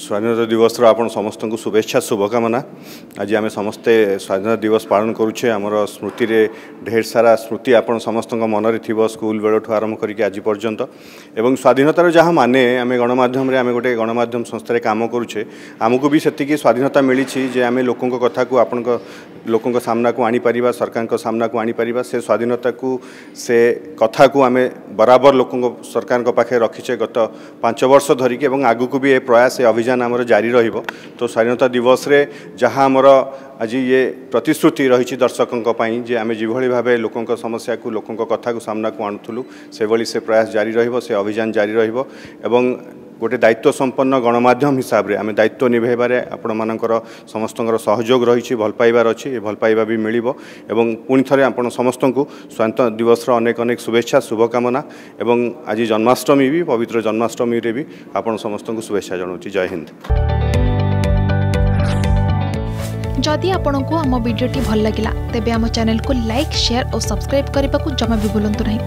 स्वाधीनता दिवस आपण समस्त को शुभेच्छा शुभकामना। आज आम समस्ते स्वाधीनता दिवस पालन करुचे। आमर स्मृति रे ढेर सारा स्मृति आपण समस्त मन में थी स्कूल बेलू आरंभ करके आज पर्यंत। एवं स्वाधीनतार जहाँ माने आम गणमाध्यम आम गोटे गणमाध्यम संस्था काम करुचे आमको भी से स्वाधीनता मिली जे आम लोकों कथा को आपण लोकों सामना को आनीपर सरकार सामना को आनीपर से स्वाधीनता को से कथा को आम बराबर लोकों सरकार पाखे रखीचे गत 5 वर्ष धरिकी। आगु को भी ये प्रयास अभियान आमर जारी रहिबो। तो स्वाधीनता दिवस रे जहाँ आमर आज ये प्रतिश्रुति रही दर्शकों जे आम जिभली भाव लोकों समस्या को लोकों कथा को सामना को आणुलु से भली से प्रयास जारी रहिबो, से अभियान जारी रहिबो। एवं गोटे दायित्व संपन्न गणमाध्यम हिसाब रे आम दायित्व निभेबारे आपण मानकर समस्तଙ୍କର सहयोग रही भल पाइबार अच्छी भल पाइबा भी मिलिबो। एवं पुणी थे आपण समस्त को स्वाधीनता दिवस अनेक अनेक शुभेच्छा शुभकामना। एवं आज जन्माष्टमी भी पवित्र जन्माष्टमी रे भी आपण समस्त को शुभेच्छा जनाऊँ। जय हिंद। जदि आपंक आम भिडी भल लगा तेब आम चैनल को लाइक शेयर और सब्सक्राइब करने को जमा भी भूलु नहीं।